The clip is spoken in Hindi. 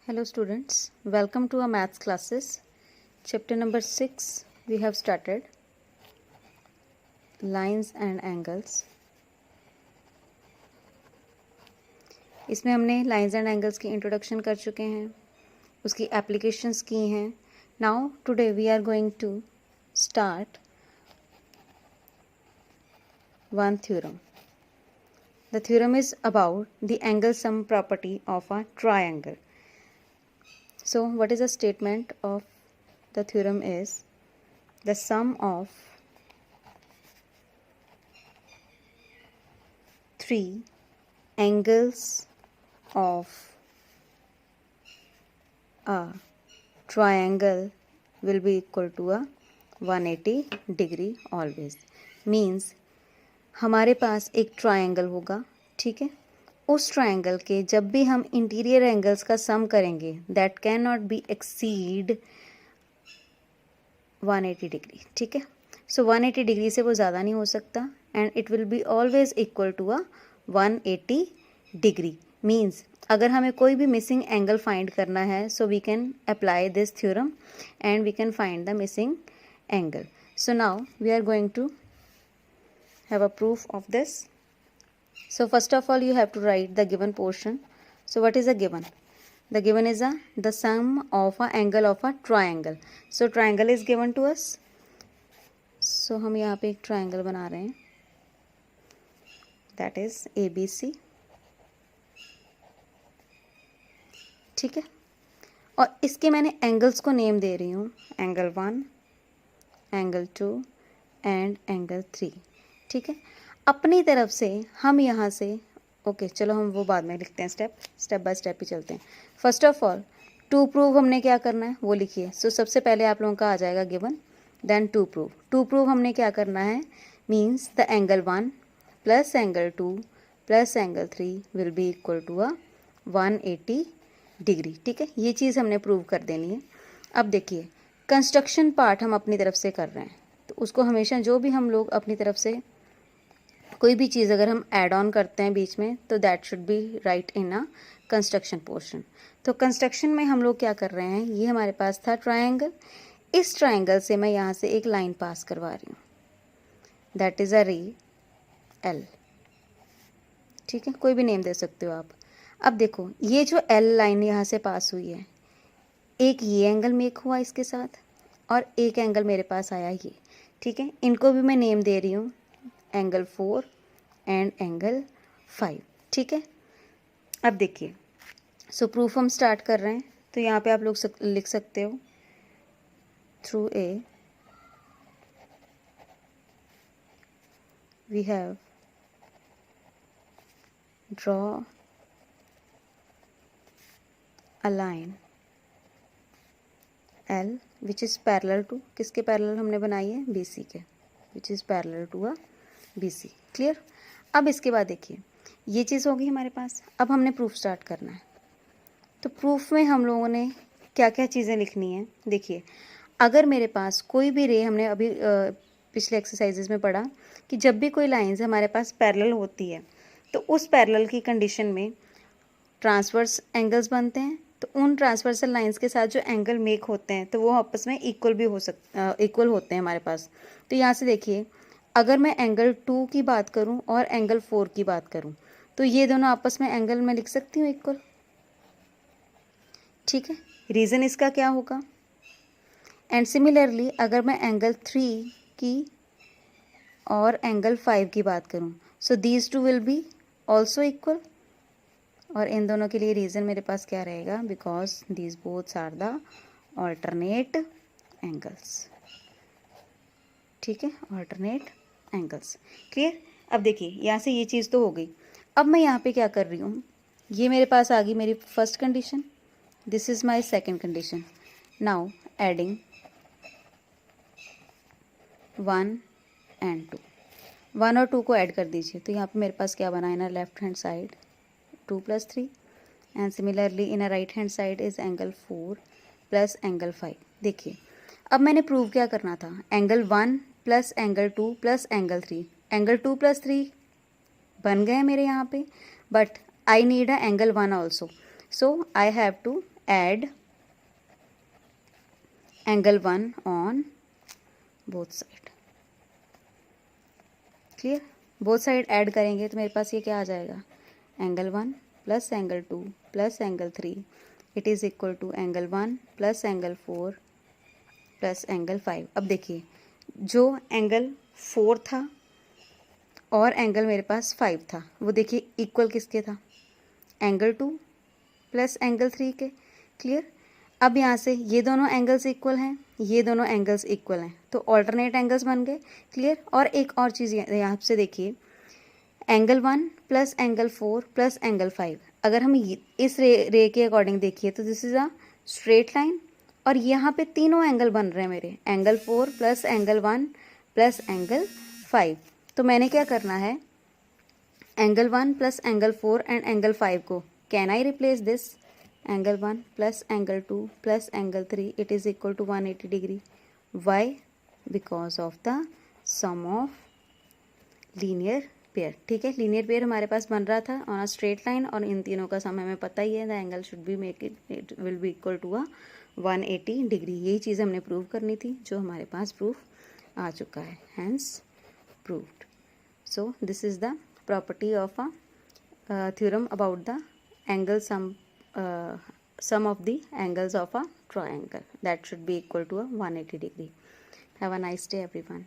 Hello students, welcome to our maths classes. Chapter number 6 we have started, lines and angles. इसमें हमने lines and angles की introduction कर चुके हैं, उसकी applications की हैं. Now today we are going to start one theorem. The theorem is about the angle sum property of a triangle. So what is the statement of the theorem is the sum of three angles of a triangle will be equal to a 180 degree always. Means हमारे पास एक ट्रायंगल होगा, ठीक है. उस ट्रायंगल के जब भी हम इंटीरियर एंगल्स का सम करेंगे that can not be exceed 180 degree, ठीक है. सो 180 डिग्री से वो ज़्यादा नहीं हो सकता and it will be always equal to a 180 degree. Means अगर हमें कोई भी मिसिंग एंगल फाइंड करना है so we can apply this theorem and we can find the missing angle. So now we are going to have a proof of this. So first of all you have to write the given portion. So what is the given? The given is the sum of a angle of a triangle. So triangle is given to us. So हम यहाँ पे एक triangle बना रहे हैं, that is ABC, ठीक है. और इसके मैंने एंगल्स को नेम दे रही हूँ, एंगल 1, एंगल 2 एंड एंगल 3, ठीक है. अपनी तरफ से हम यहाँ से ओके चलो हम वो बाद में लिखते हैं, स्टेप बाय स्टेप ही चलते हैं. First of all to prove हमने क्या करना है वो लिखिए. सो सबसे पहले आप लोगों का आ जाएगा गिवन, देन टू प्रूव हमने क्या करना है. Means the angle 1 plus angle 2 plus angle 3 will be equal to a 180 degree, ठीक है. ये चीज़ हमने प्रूव कर देनी है. अब देखिए कंस्ट्रक्शन पार्ट हम अपनी तरफ से कर रहे हैं, तो उसको हमेशा जो भी हम लोग अपनी तरफ से कोई भी चीज़ अगर हम ऐड ऑन करते हैं बीच में तो that should be right in a construction portion. तो कंस्ट्रक्शन में हम लोग क्या कर रहे हैं, ये हमारे पास था ट्रायंगल. इस ट्रायंगल से मैं यहाँ से एक लाइन पास करवा रही हूँ, दैट इज़ अ रे एल, ठीक है. कोई भी नेम दे सकते हो आप. अब देखो ये जो एल लाइन यहाँ से पास हुई है, एक ये एंगल मेक हुआ इसके साथ और एक एंगल मेरे पास आया ये, ठीक है. इनको भी मैं नेम दे रही हूँ एंगल 4 एंड एंगल 5, ठीक है. अब देखिए सो प्रूफ हम स्टार्ट कर रहे हैं. तो यहाँ पे आप लोग लिख सकते हो through A we have draw a line L which is parallel to, किसके पैरेलल हमने बनाई है, BC के, which is parallel to a BC. Clear. अब इसके बाद देखिए ये चीज़ होगी हमारे पास. अब हमने प्रूफ स्टार्ट करना है. तो प्रूफ में हम लोगों ने क्या क्या चीज़ें लिखनी है. देखिए अगर मेरे पास कोई भी रे, हमने अभी पिछले एक्सरसाइजेज में पढ़ा कि जब भी कोई लाइंस हमारे पास पैरेलल होती है तो उस पैरेलल की कंडीशन में ट्रांसवर्स एंगल्स बनते हैं. तो उन ट्रांसवर्सल लाइंस के साथ जो एंगल मेक होते हैं तो वो आपस में इक्वल भी इक्वल होते हैं हमारे पास. तो यहाँ से देखिए अगर मैं एंगल 2 की बात करूं और एंगल 4 की बात करूं तो ये दोनों आपस में एंगल मैं लिख सकती हूँ इक्वल, ठीक है. रीज़न इसका क्या होगा. एंड सिमिलरली अगर मैं एंगल 3 की और एंगल 5 की बात करूं so these two will be also equal. और इन दोनों के लिए रीज़न मेरे पास क्या रहेगा, because these boths are the alternate angles, ठीक है, ऑल्टरनेट एंगल्स. क्लियर. अब देखिए यहाँ से ये चीज़ तो हो गई. अब मैं यहाँ पे क्या कर रही हूँ, ये मेरे पास आ गई मेरी first condition, this is my second condition. Now adding 1 and 2, 1 और 2 को ऐड कर दीजिए. तो यहाँ पे मेरे पास क्या बना, in left hand side 2 + 3 and similarly in right hand side is angle 4 plus angle 5. देखिए अब मैंने प्रूव क्या करना था, angle 1 plus angle 2 plus angle 3, angle 2 + 3 बन गए मेरे यहाँ पे, but I need a angle 1 also. So I have to add angle 1 on both side. Clear? Both side add करेंगे तो मेरे पास ये क्या आ जाएगा, angle 1 plus angle 2 plus angle 3 it is equal to angle 1 plus angle 4 plus angle 5. अब देखिए जो एंगल 4 था और एंगल मेरे पास 5 था, वो देखिए इक्वल किसके था, एंगल 2 प्लस एंगल 3 के. क्लियर? अब यहाँ से ये दोनों एंगल्स इक्वल हैं, ये दोनों एंगल्स इक्वल हैं, तो ऑल्टरनेट एंगल्स बन गए. क्लियर? और एक और चीज़ यहाँ से देखिए, angle 1 plus angle 4 plus angle 5, अगर हम इस रे के अकॉर्डिंग देखिए तो this is a straight line, और यहाँ पे तीनों एंगल बन रहे हैं मेरे, angle 4 plus angle 1 plus angle 5. तो मैंने क्या करना है, angle 1 plus angle 4 and angle 5 को, can I replace this, angle 1 plus angle 2 plus angle 3 it is equal to 180 degree. Why? Because of the sum of linear pair. ठीक है, लीनियर पेयर हमारे पास बन रहा था ऑन अ स्ट्रेट लाइन, और इन तीनों का सम हमें पता ही है, the angle should be make it will be equal to a 180 degree. यही चीज़ हमने प्रूव करनी थी, जो हमारे पास प्रूफ आ चुका है, hence proved. So this is the property of a theorem about the angle sum of the angles of a triangle that should be equal to a 180 degree. Have a nice day everyone.